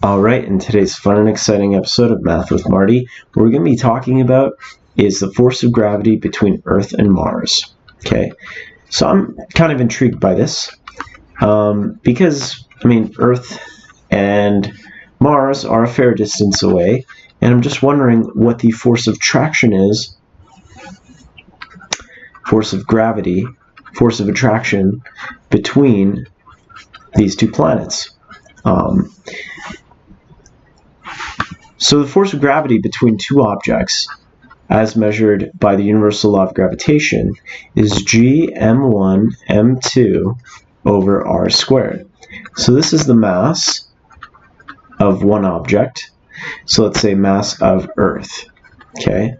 Alright, in today's fun and exciting episode of Math with Marty, what we're going to be talking about is the force of gravity between Earth and Mars. Okay, so I'm kind of intrigued by this because, Earth and Mars are a fair distance away, and I'm just wondering what the force of traction is, force of gravity, force of attraction between these two planets. So the force of gravity between two objects, as measured by the universal law of gravitation, is Gm1 m2 over r squared. So this is the mass of one object. So let's say mass of Earth. Okay.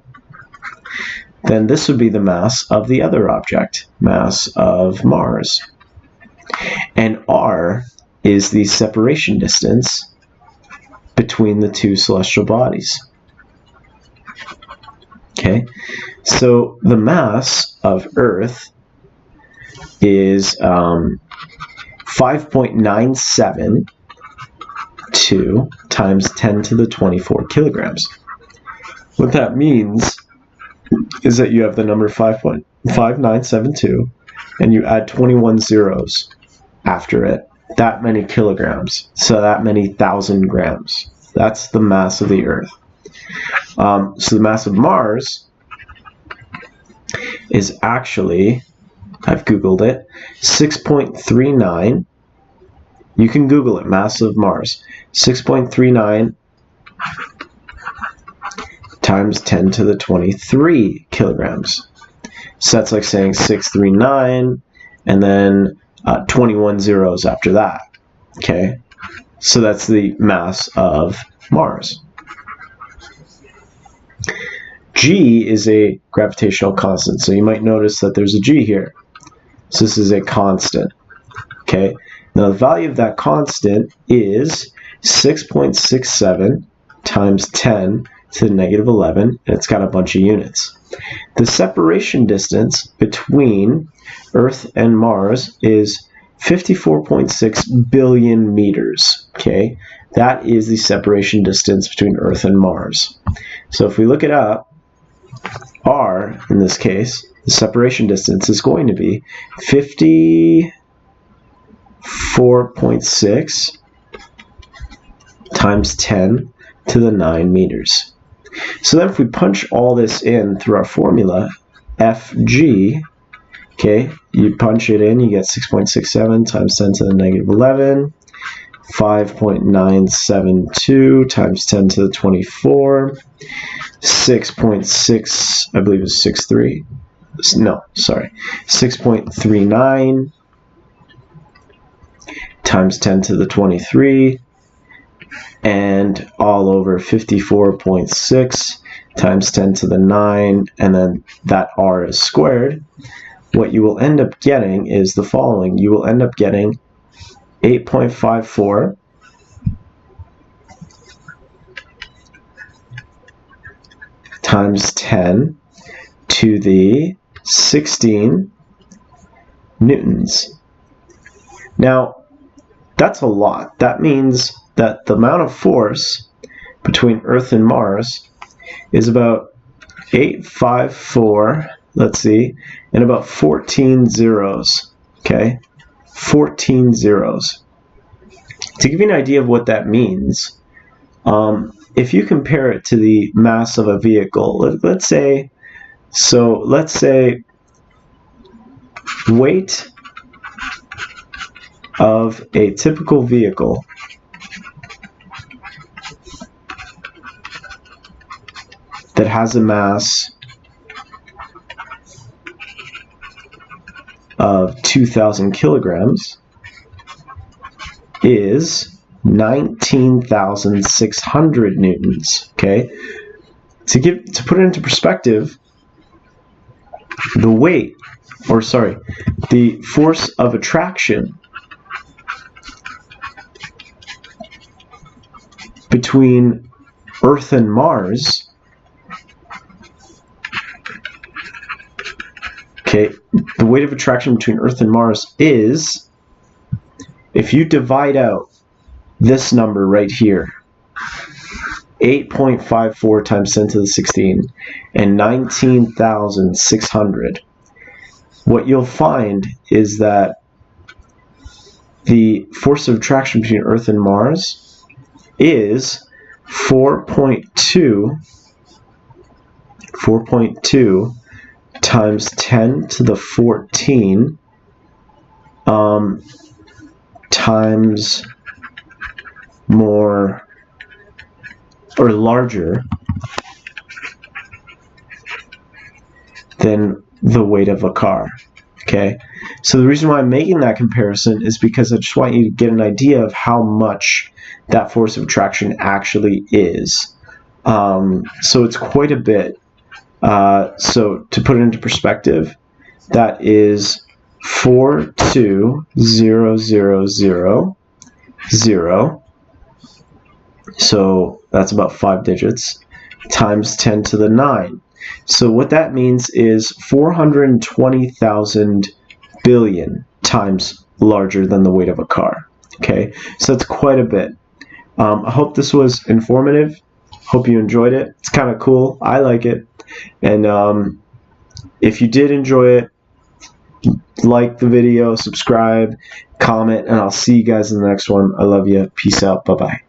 Then this would be the mass of the other object, mass of Mars. And r is the separation distance between the two celestial bodies. Okay, so the mass of Earth is 5.972 times 10 to the 24 kilograms. What that means is that you have the number 5.5972 and you add 21 zeros after it. That many kilograms, so that many 1,000 grams. That's the mass of the Earth. So the mass of Mars is actually, I've Googled it, 6.39. You can Google it, mass of Mars. 6.39 times 10 to the 23 kilograms. So that's like saying 639 and then 21 zeros after that. Okay, so that's the mass of Mars. G is a gravitational constant, so you might notice that there's a G here. So this is a constant. Okay, now the value of that constant is 6.67 times 10 to the negative 11, and it's got a bunch of units. The separation distance between Earth and Mars is 54.6 billion meters. Okay, that is the separation distance between Earth and Mars. So if we look it up, r, in this case, the separation distance is going to be 54.6 times 10 to the 9 meters. So then if we punch all this in through our formula, Fg, okay, you punch it in, you get 6.67 times 10 to the negative 11, 5.972 times 10 to the 24, 6.6, I believe is 63, no, sorry, 6.39 times 10 to the 23, and all over 54.6 times 10 to the 9, and then that r is squared. What you will end up getting is the following. You will end up getting 8.54 times 10 to the 16 newtons. Now, that's a lot. That means that the amount of force between Earth and Mars is about 854, let's see, and about 14 zeros, okay? 14 zeros. To give you an idea of what that means, if you compare it to the mass of a vehicle, let's say weight of a typical vehicle that has a mass of 2,000 kilograms is 19,600 newtons. Okay, to put it into perspective, the force of attraction between Earth and Mars, okay, the weight of attraction between Earth and Mars is, if you divide out this number right here, 8.54 times 10 to the 16, and 19,600, what you'll find is that the force of attraction between Earth and Mars is 4.2 times 10 to the 14 times more or larger than the weight of a car. Okay, so the reason why I'm making that comparison is because I just want you to get an idea of how much that force of attraction actually is. So it's quite a bit. So to put it into perspective, that is 42000, so that's about 5 digits, times 10 to the 9. So what that means is 420,000 billion times larger than the weight of a car. Okay, so that's quite a bit. I hope this was informative. Hope you enjoyed it. It's kind of cool. I like it. And if you did enjoy it, like the video, subscribe, comment, and I'll see you guys in the next one. I love you. Peace out. Bye-bye.